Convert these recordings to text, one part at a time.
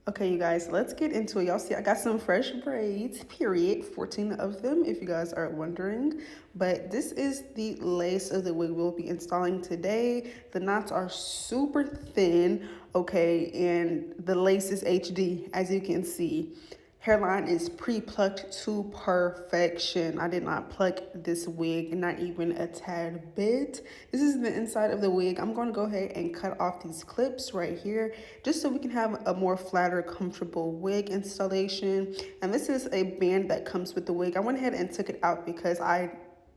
Okay, you guys, let's get into it. Y'all see, I got some fresh braids, period, 14 of them, if you guys are wondering. But this is the lace of the wig we'll be installing today. The knots are super thin, okay, and the lace is HD, as you can see. Hairline is pre-plucked to perfection. I did not pluck this wig, not even a tad bit. This is the inside of the wig. I'm going to go ahead and cut off these clips right here just so we can have a more flatter, comfortable wig installation. And this is a band that comes with the wig. I went ahead and took it out because I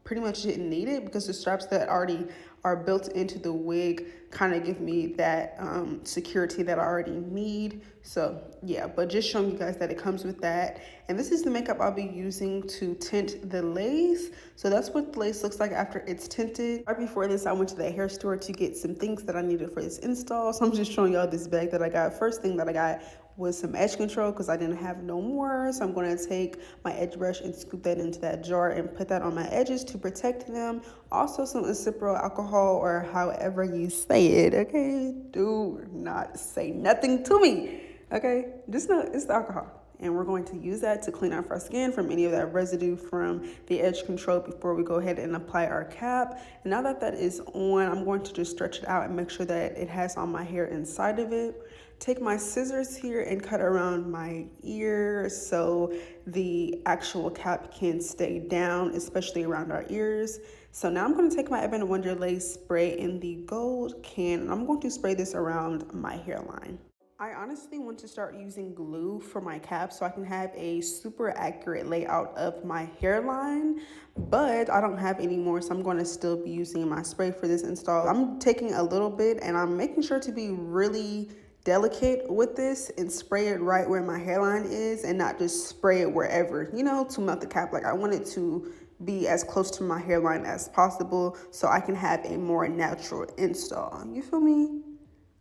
pretty much didn't need it, because the straps that already are built into the wig kind of give me that security that I already need. So yeah, but just showing you guys that it comes with that. And this is the makeup I'll be using to tint the lace. So that's what the lace looks like after it's tinted. Right before this, I went to the hair store to get some things that I needed for this install. So I'm just showing y'all this bag that I got. First thing that I got was some edge control because I didn't have no more. So I'm going to take my edge brush and scoop that into that jar and put that on my edges to protect them. Also some isopropyl alcohol, or however you say it, okay? Do not say nothing to me, okay? Just know it's the alcohol. And we're going to use that to clean off our skin from any of that residue from the edge control before we go ahead and apply our cap. And now that that is on, I'm going to just stretch it out and make sure that it has all my hair inside of it. Take my scissors here and cut around my ear so the actual cap can stay down, especially around our ears. So now I'm going to take my Ebon Wonder Lace spray in the gold can, and I'm going to spray this around my hairline. I honestly want to start using glue for my cap so I can have a super accurate layout of my hairline, but I don't have any more, so I'm going to still be using my spray for this install. I'm taking a little bit and I'm making sure to be really delicate with this and spray it right where my hairline is and not just spray it wherever, you know, to melt the cap. Like, I want it to be as close to my hairline as possible so I can have a more natural install. You feel me?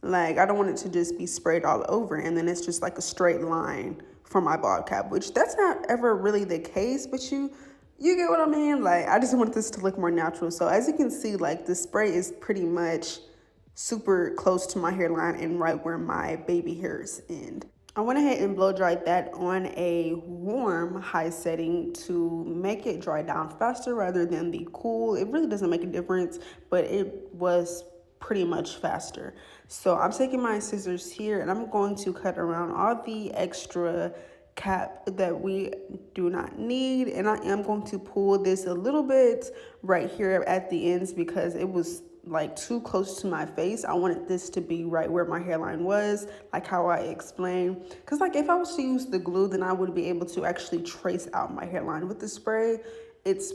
Like, I don't want it to just be sprayed all over and then it's just like a straight line for my bald cap, which that's not ever really the case, but you get what I mean? Like, I just want this to look more natural. So as you can see, like, the spray is pretty much super close to my hairline and right where my baby hairs end. I went ahead and blow dried that on a warm high setting to make it dry down faster rather than the cool. It really doesn't make a difference, but it was pretty much faster. So I'm taking my scissors here and I'm going to cut around all the extra cap that we do not need, and I am going to pull this a little bit right here at the ends because it was like too close to my face. I wanted this to be right where my hairline was, like how I explained. Because like if I was to use the glue, then I would be able to actually trace out my hairline. With the spray, it's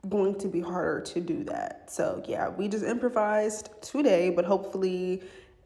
going to be harder to do that. So yeah, we just improvised today, but hopefully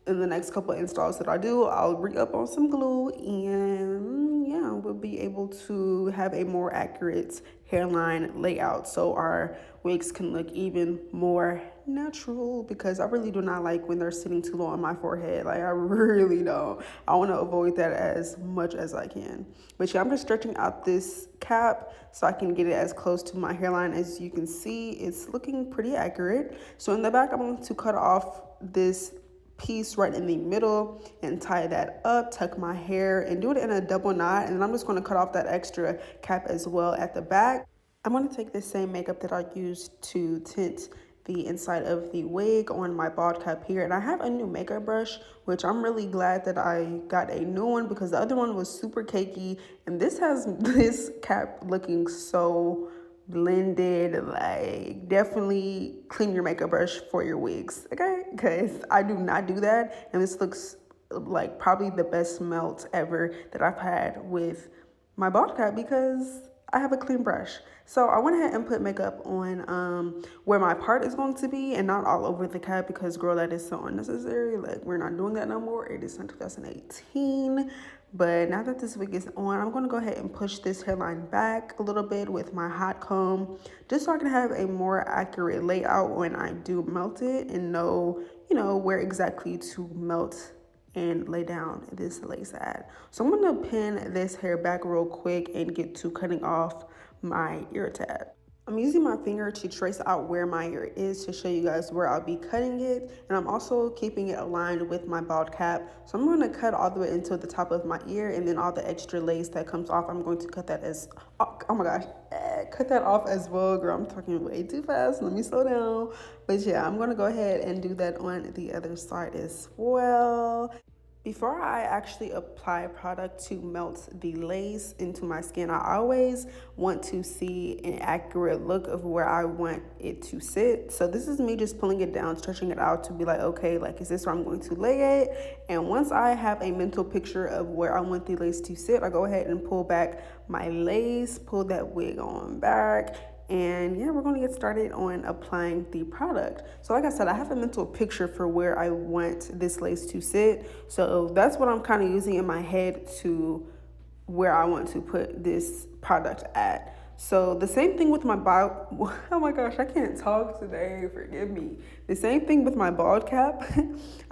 in the next couple of installs that I do, I'll re-up on some glue and yeah, we'll be able to have a more accurate hairline layout so our wigs can look even more natural, because I really do not like when they're sitting too low on my forehead. Like, I really don't. I want to avoid that as much as I can. But yeah, I'm just stretching out this cap so I can get it as close to my hairline. As you can see, it's looking pretty accurate. So in the back, I'm going to cut off this piece right in the middle and tie that up, tuck my hair and do it in a double knot, and then I'm just going to cut off that extra cap as well at the back. I'm going to take the same makeup that I used to tint the inside of the wig on my bald cap here, and I have a new makeup brush, which I'm really glad that I got a new one because the other one was super cakey, and this has this cap looking so blended. Like, definitely clean your makeup brush for your wigs, okay? Because I do not do that, and this looks like probably the best melt ever that I've had with my bald cap because I have a clean brush. So I went ahead and put makeup on where my part is going to be and not all over the cap because, girl, that is so unnecessary. Like, we're not doing that no more. It is in 2018. But now that this wig is on, I'm going to go ahead and push this hairline back a little bit with my hot comb just so I can have a more accurate layout when I do melt it and know, you know, where exactly to melt and lay down this lace at. So I'm gonna pin this hair back real quick and get to cutting off my ear tab. I'm using my finger to trace out where my ear is to show you guys where I'll be cutting it. And I'm also keeping it aligned with my bald cap. So I'm going to cut all the way into the top of my ear, and then all the extra lace that comes off, I'm going to cut that as, oh my gosh, cut that off as well. Girl, I'm talking way too fast. Let me slow down. But yeah, I'm going to go ahead and do that on the other side as well. Before I actually apply product to melt the lace into my skin, I always want to see an accurate look of where I want it to sit. So this is me just pulling it down, stretching it out to be like, okay, like, is this where I'm going to lay it? And once I have a mental picture of where I want the lace to sit, I go ahead and pull back my lace, pull that wig on back, and yeah, we're going to get started on applying the product. So like I said, I have a mental picture for where I want this lace to sit. So that's what I'm kind of using in my head to where I want to put this product at. So the same thing with my bald, oh my gosh, I can't talk today, forgive me. The same thing with my bald cap.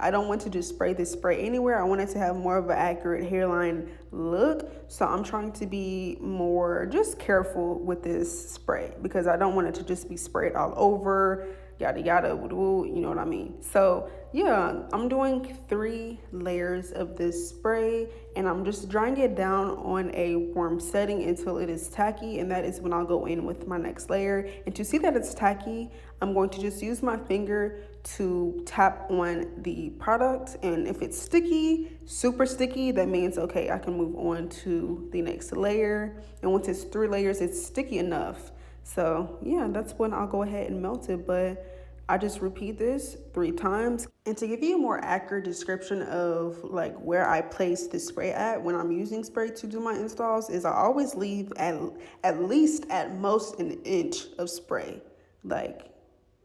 I don't want to just spray this spray anywhere. I want it to have more of an accurate hairline look. So I'm trying to be more just careful with this spray because I don't want it to just be sprayed all over, yada yada, you know what I mean? So yeah, I'm doing 3 layers of this spray, and I'm just drying it down on a warm setting until it is tacky, and that is when I'll go in with my next layer. And to see that it's tacky, I'm going to just use my finger to tap on the product, and if it's sticky, super sticky, that means okay, I can move on to the next layer. And once it's 3 layers, it's sticky enough. So yeah, that's when I'll go ahead and melt it. But I just repeat this 3 times. And to give you a more accurate description of like where I place the spray at when I'm using spray to do my installs is I always leave at least at most an inch of spray. Like,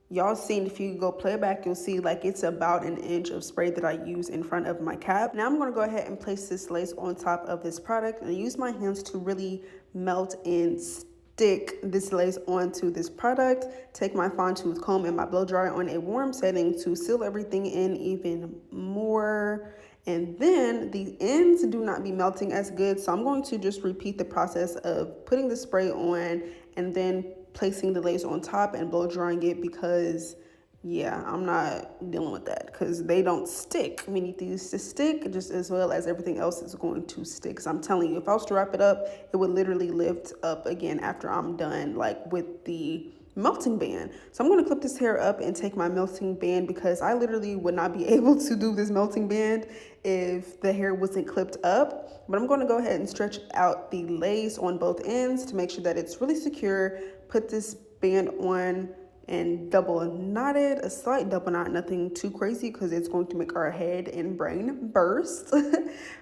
y'all seen, if you go play back, you'll see like it's about an inch of spray that I use in front of my cap. Now I'm going to go ahead and place this lace on top of this product and use my hands to really melt and stick this lace onto this product. Take my fine tooth comb and my blow dryer on a warm setting to seal everything in even more. And then the ends do not be melting as good, so I'm going to just repeat the process of putting the spray on and then placing the lace on top and blow drying it because yeah, I'm not dealing with that because they don't stick. We need these to stick just as well as everything else is going to stick. Because I'm telling you, if I was to wrap it up, it would literally lift up again after I'm done, like with the melting band. So I'm going to clip this hair up and take my melting band because I literally would not be able to do this melting band if the hair wasn't clipped up. But I'm going to go ahead and stretch out the lace on both ends to make sure that it's really secure. Put this band on and double knot it, a slight double knot, nothing too crazy because it's going to make our head and brain burst.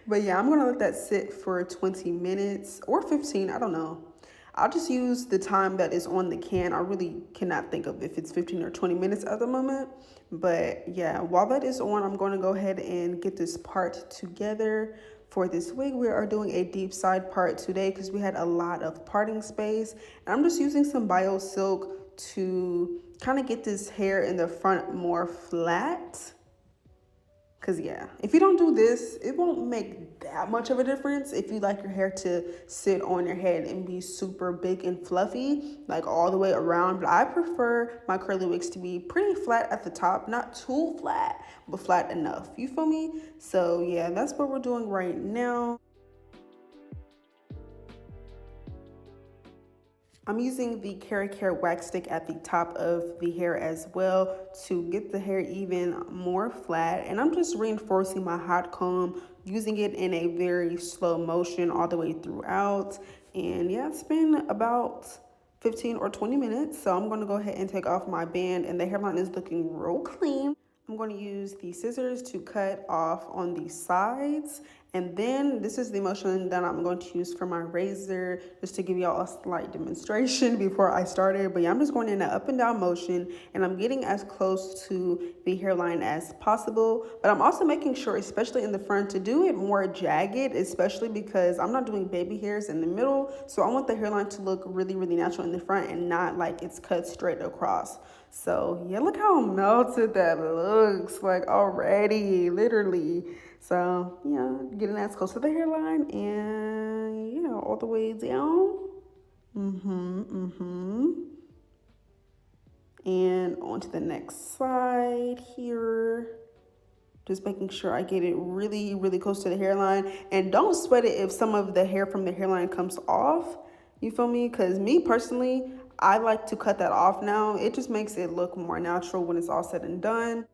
But yeah, I'm gonna let that sit for 20 minutes or 15, I don't know. I'll just use the time that is on the can. I really cannot think of if it's 15 or 20 minutes at the moment. But yeah, while that is on, I'm going to go ahead and get this part together. For this wig, we are doing a deep side part today because we had a lot of parting space. And I'm just using some bio silk to kind of get this hair in the front more flat. Because yeah, if you don't do this, it won't make that much of a difference if you like your hair to sit on your head and be super big and fluffy, like all the way around. But I prefer my curly wigs to be pretty flat at the top, not too flat, but flat enough. You feel me? So yeah, that's what we're doing right now. I'm using the Care wax stick at the top of the hair as well to get the hair even more flat. And I'm just reinforcing my hot comb, using it in a very slow motion all the way throughout. And yeah, it's been about 15 or 20 minutes. So I'm going to go ahead and take off my band, and the hairline is looking real clean. I'm going to use the scissors to cut off on the sides, and then this is the motion that I'm going to use for my razor, just to give y'all a slight demonstration before I started. But yeah, I'm just going in an up and down motion, and I'm getting as close to the hairline as possible. But I'm also making sure, especially in the front, to do it more jagged, especially because I'm not doing baby hairs in the middle. So I want the hairline to look really, really natural in the front and not like it's cut straight across. So yeah, look how melted that looks like already, literally. So yeah, getting as close to the hairline and yeah, all the way down. And on to the next side here. Just making sure I get it really, really close to the hairline. And don't sweat it if some of the hair from the hairline comes off. You feel me? Because me personally, I like to cut that off now. It just makes it look more natural when it's all said and done.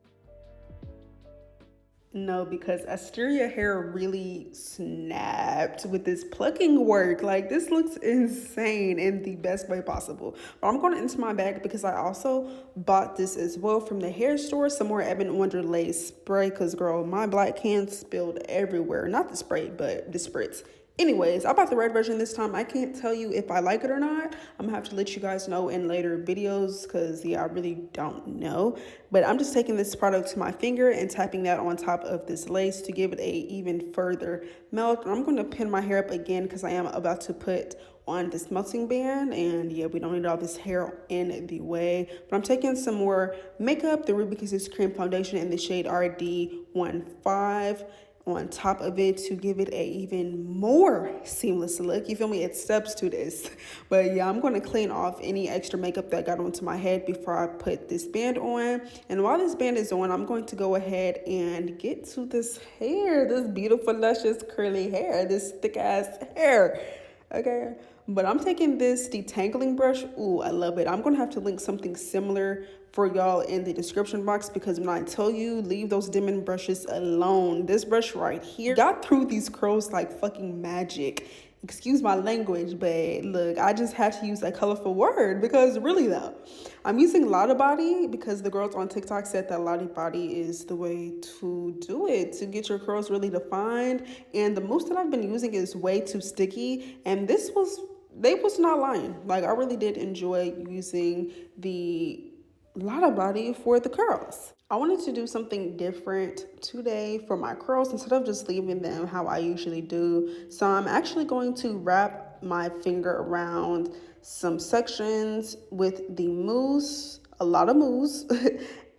No, because Asteria hair really snapped with this plucking work. Like, this looks insane in the best way possible. But I'm going into my bag because I also bought this as well from the hair store. Some more Ebon Wonder Lace spray because, girl, my black can spilled everywhere. Not the spray, but the spritz. Anyways, I bought the red version this time. I can't tell you if I like it or not. I'm gonna have to let you guys know in later videos because, yeah, I really don't know. But I'm just taking this product to my finger and tapping that on top of this lace to give it a even further melt. And I'm going to pin my hair up again because I am about to put on this melting band. And yeah, we don't need all this hair in the way. But I'm taking some more makeup, the Ruby Kisses Cream Foundation in the shade RD15 on top of it to give it a even more seamless look. You feel me? It steps to this. But yeah, I'm going to clean off any extra makeup that got onto my head before I put this band on. And while this band is on, I'm going to go ahead and get to this hair, this beautiful luscious curly hair, this thick ass hair. Okay, but I'm taking this detangling brush. Ooh, I love it. I'm gonna have to link something similar for y'all in the description box because when I tell you, leave those dimming brushes alone. This brush right here got through these curls like fucking magic. Excuse my language, but look, I just had to use a colorful word because really though, I'm using Lotta Body because the girls on TikTok said that Lotta Body is the way to do it, to get your curls really defined. And the mousse that I've been using is way too sticky. And they was not lying. Like, I really did enjoy using the Lotta Body for the curls. I wanted to do something different today for my curls instead of just leaving them how I usually do. So I'm actually going to wrap my finger around some sections with the mousse, a lot of mousse.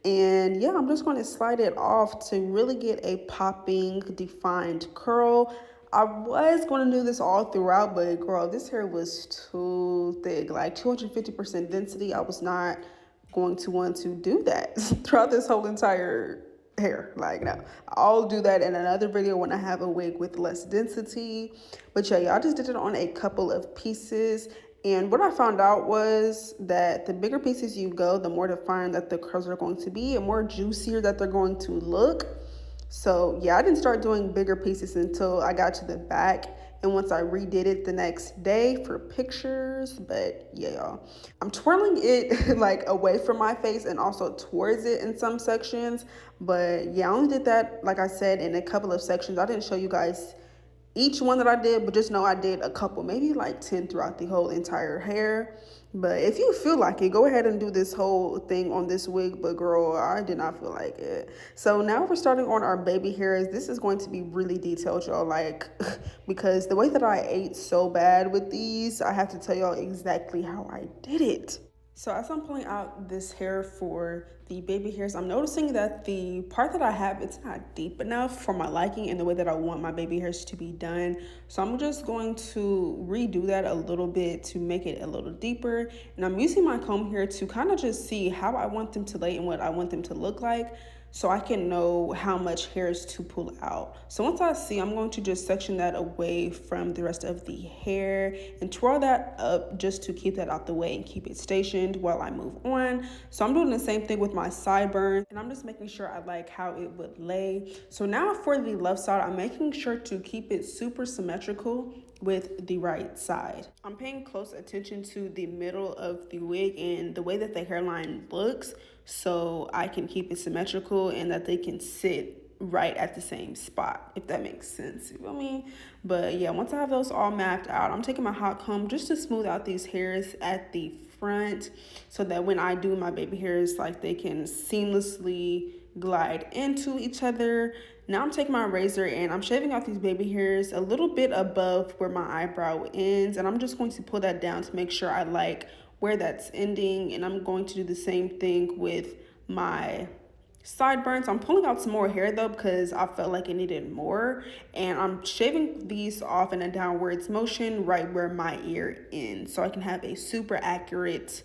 And yeah, I'm just going to slide it off to really get a popping, defined curl. I was going to do this all throughout, but girl, this hair was too thick, like 250% density. I was not going to want to do that throughout this whole entire hair. Like, no, I'll do that in another video when I have a wig with less density. But yeah, I just did it on a couple of pieces. And what I found out was that the bigger pieces you go, the more defined that the curls are going to be and more juicier that they're going to look. So yeah, I didn't start doing bigger pieces until I got to the back. And once I redid it the next day for pictures. But yeah, y'all, I'm twirling it like away from my face and also towards it in some sections. But yeah, I only did that, like I said, in a couple of sections. I didn't show you guys each one that I did, but just know I did a couple, maybe like 10 throughout the whole entire hair. But if you feel like it, go ahead and do this whole thing on this wig. But girl, I did not feel like it. So now we're starting on our baby hairs. This is going to be really detailed, y'all, like, because the way that I ate so bad with these, I have to tell y'all exactly how I did it. So as I'm pulling out this hair for the baby hairs, I'm noticing that the part that I have, it's not deep enough for my liking and the way that I want my baby hairs to be done. So I'm just going to redo that a little bit to make it a little deeper. And I'm using my comb here to kind of just see how I want them to lay and what I want them to look like, so I can know how much hairs to pull out. So once I see, I'm going to just section that away from the rest of the hair and twirl that up just to keep that out the way and keep it stationed while I move on. So I'm doing the same thing with my sideburns, and I'm just making sure I like how it would lay. So now for the left side, I'm making sure to keep it super symmetrical with the right side. I'm paying close attention to the middle of the wig and the way that the hairline looks, so I can keep it symmetrical and that they can sit right at the same spot, if that makes sense. You feel me? But yeah, once I have those all mapped out, I'm taking my hot comb just to smooth out these hairs at the front so that when I do my baby hairs, like, they can seamlessly glide into each other. Now I'm taking my razor and I'm shaving off these baby hairs a little bit above where my eyebrow ends, and I'm just going to pull that down to make sure I like where that's ending. And I'm going to do the same thing with my sideburns. I'm pulling out some more hair though because I felt like it needed more, and I'm shaving these off in a downwards motion right where my ear ends so I can have a super accurate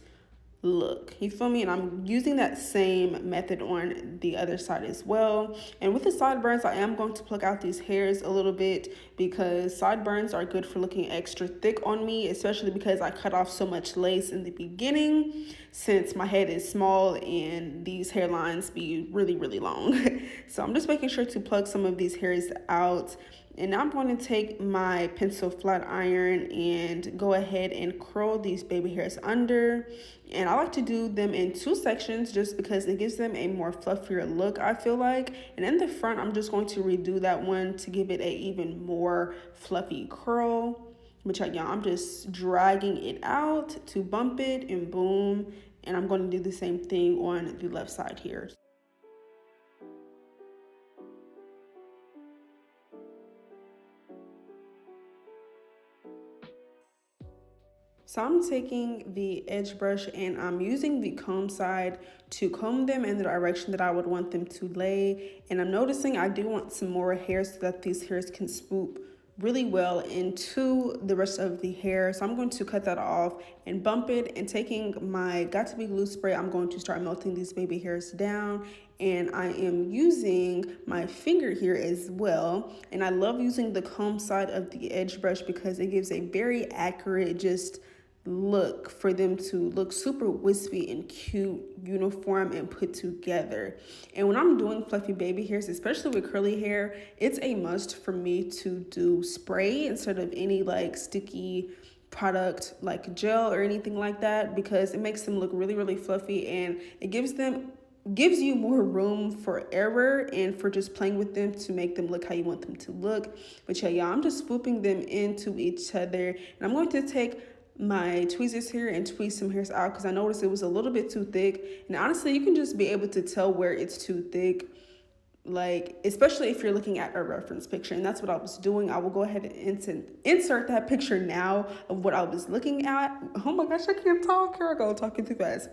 look. You feel me? And I'm using that same method on the other side as well. And with the sideburns, I am going to pluck out these hairs a little bit because sideburns are good for looking extra thick on me, especially because I cut off so much lace in the beginning since my head is small and these hairlines be really, really long. So I'm just making sure to pluck some of these hairs out. And now I'm going to take my pencil flat iron and go ahead and curl these baby hairs under. And I like to do them in 2 sections just because it gives them a more fluffier look, I feel like. And in the front, I'm just going to redo that one to give it a even more fluffy curl. But yeah, I'm just dragging it out to bump it and boom. And I'm going to do the same thing on the left side here. So I'm taking the edge brush and I'm using the comb side to comb them in the direction that I would want them to lay. And I'm noticing I do want some more hair so that these hairs can swoop really well into the rest of the hair. So I'm going to cut that off and bump it, and taking my Got To Be glue spray, I'm going to start melting these baby hairs down. And I am using my finger here as well. And I love using the comb side of the edge brush because it gives a very accurate just look for them to look super wispy and cute, uniform, and put together. And when I'm doing fluffy baby hairs, especially with curly hair, it's a must for me to do spray instead of any like sticky product like gel or anything like that, because it makes them look really, really fluffy, and it gives you more room for error and for just playing with them to make them look how you want them to look. But yeah, I'm just swooping them into each other, and I'm going to take my tweezers here and tweeze some hairs out because I noticed it was a little bit too thick. And honestly, you can just be able to tell where it's too thick, like especially if you're looking at a reference picture. And that's what I was doing. I will go ahead and insert that picture now of what I was looking at. Oh my gosh, I can't talk. Here I go, talking too fast.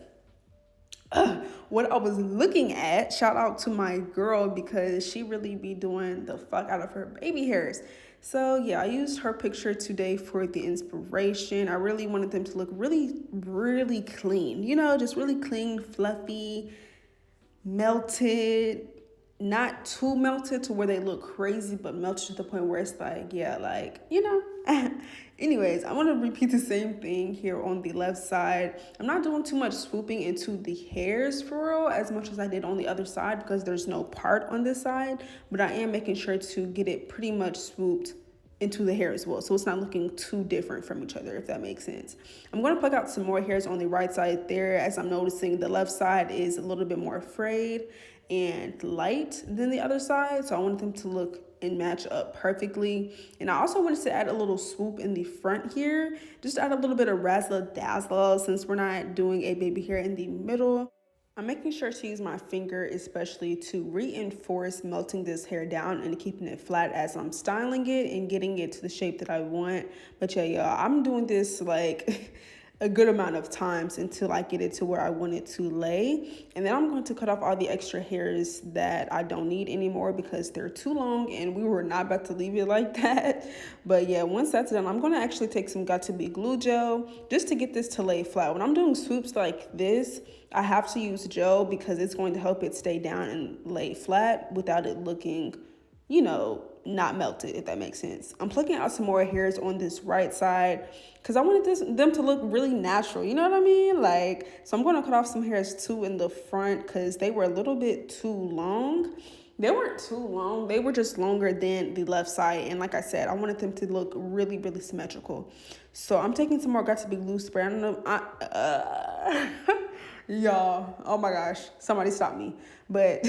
What I was looking at, shout out to my girl because she really be doing the fuck out of her baby hairs. So yeah, I used her picture today for the inspiration. I really wanted them to look really, really clean, you know, just really clean, fluffy, melted, not too melted to where they look crazy, but melted to the point where it's like, yeah, like, you know. Anyways, I want to repeat the same thing here on the left side. I'm not doing too much swooping into the hairs for real as much as I did on the other side because there's no part on this side, but I am making sure to get it pretty much swooped into the hair as well, so it's not looking too different from each other, if that makes sense. I'm going to pluck out some more hairs on the right side there, as I'm noticing the left side is a little bit more frayed and light than the other side, so I want them to look and match up perfectly. And I also wanted to add a little swoop in the front here, just add a little bit of razzle dazzle since we're not doing a baby hair in the middle. I'm making sure to use my finger especially to reinforce melting this hair down and keeping it flat as I'm styling it and getting it to the shape that I want. But yeah, y'all, I'm doing this like a good amount of times until I get it to where I want it to lay. And then I'm going to cut off all the extra hairs that I don't need anymore because they're too long and we were not about to leave it like that. But yeah, once that's done, I'm going to actually take some Got To Be glue gel just to get this to lay flat. When I'm doing swoops like this, I have to use gel because it's going to help it stay down and lay flat without it looking, you know, not melted, if that makes sense. I'm plucking out some more hairs on this right side because I wanted them to look really natural, you know what I mean? Like, so I'm going to cut off some hairs too in the front because they were a little bit too long. They weren't too long, they were just longer than the left side. And like I said, I wanted them to look really, really symmetrical. So I'm taking some more Got To Be glue spray. I don't know, y'all, oh my gosh, somebody stop me. But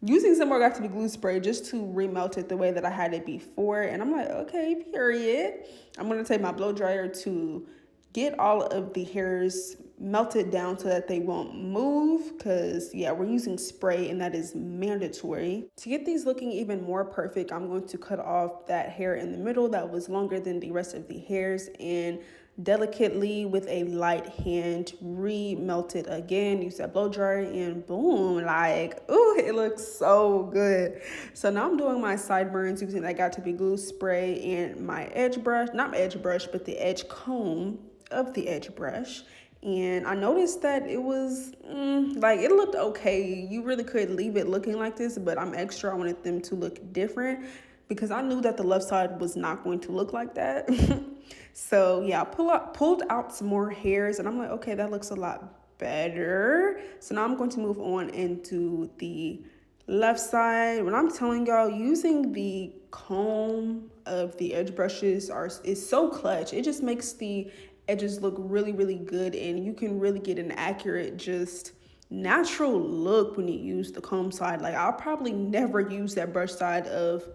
using some more Got To Be glue spray just to remelt it the way that I had it before. And I'm like, okay, period. I'm going to take my blow dryer to get all of the hairs melted down so that they won't move, because yeah, we're using spray and that is mandatory. To get these looking even more perfect, I'm going to cut off that hair in the middle that was longer than the rest of the hairs and delicately with a light hand remelt it again. Use that blow dryer and boom, like, ooh, it looks so good. So now I'm doing my sideburns using that Got To Be glue spray and my edge brush, not my edge brush, but the edge comb of the edge brush. And I noticed that it was like it looked okay. You really could leave it looking like this, but I'm extra. I wanted them to look different because I knew that the left side was not going to look like that. So yeah, pulled out some more hairs, and I'm like, okay, that looks a lot better. So now I'm going to move on into the left side. When I'm telling y'all, using the comb of the edge brushes is so clutch. It just makes the edges look really, really good, and you can really get an accurate, just natural look when you use the comb side. Like, I'll probably never use that brush side of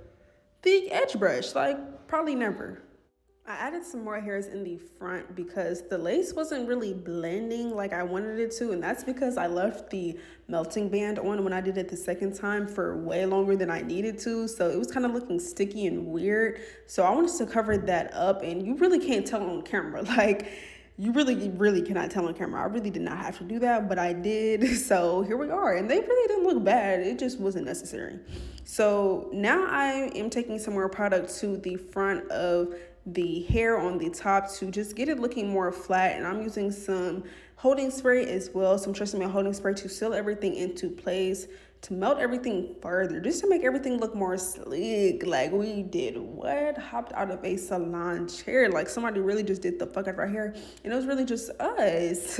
the edge brush, like probably never. I added some more hairs in the front because the lace wasn't really blending like I wanted it to, and that's because I left the melting band on when I did it the second time for way longer than I needed to, so it was kind of looking sticky and weird. So I wanted to cover that up, and you really can't tell on camera. Like, you really cannot tell on camera. I really did not have to do that, but I did. So here we are, and they really didn't look bad. It just wasn't necessary. So now I am taking some more product to the front of the hair on the top to just get it looking more flat, and I'm using some holding spray as well, some Tresemme holding spray to seal everything into place, to melt everything further, just to make everything look more sleek. Like, we did what? Hopped out of a salon chair. Like, somebody really just did the fuck out of our hair, and it was really just us.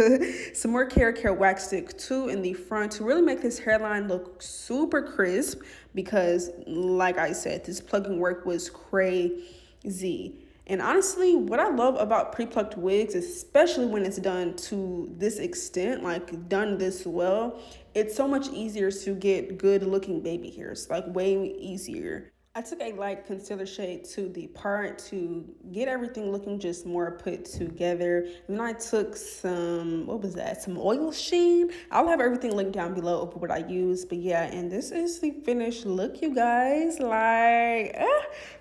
Some more Care wax stick too in the front to really make this hairline look super crisp, because like I said, this plugging work was crazy. And honestly, what I love about pre-plucked wigs, especially when it's done to this extent, like done this well, it's so much easier to get good looking baby hairs, like way easier. I took a light concealer shade to the part to get everything looking just more put together. And then I took some, what was that? Some oil sheen. I'll have everything linked down below of what I use. But yeah, and this is the finished look, you guys. Like,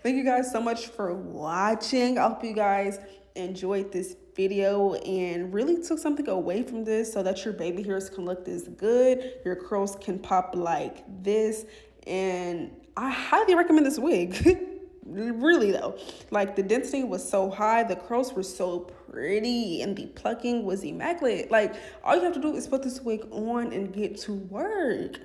thank you guys so much for watching. I hope you guys enjoyed this video and really took something away from this so that your baby hairs can look this good. Your curls can pop like this. And I highly recommend this wig. Really though, like the density was so high, the curls were so pretty, and the plucking was immaculate. Like, all you have to do is put this wig on and get to work.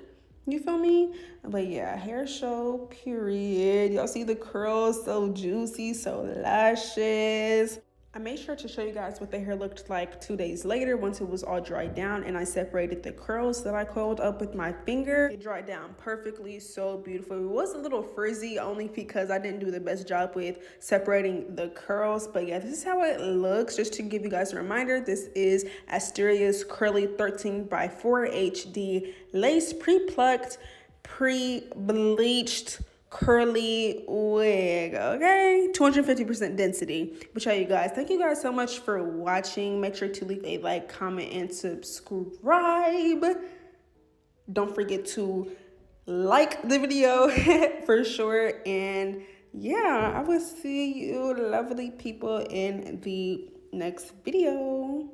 You feel me? But yeah, hair show, period. Y'all see the curls, so juicy, so luscious. I made sure to show you guys what the hair looked like 2 days later once it was all dried down, and I separated the curls that I coiled up with my finger. It dried down perfectly, so beautiful. It was a little frizzy only because I didn't do the best job with separating the curls, but yeah, this is how it looks. Just to give you guys a reminder, this is Asteria's Curly 13x4 HD Lace Pre-Plucked, Pre-Bleached curly wig. Okay, 250% density. But yeah, you guys, thank you guys so much for watching. Make sure to leave a like, comment, and subscribe. Don't forget to like the video for sure. And yeah, I will see you lovely people in the next video.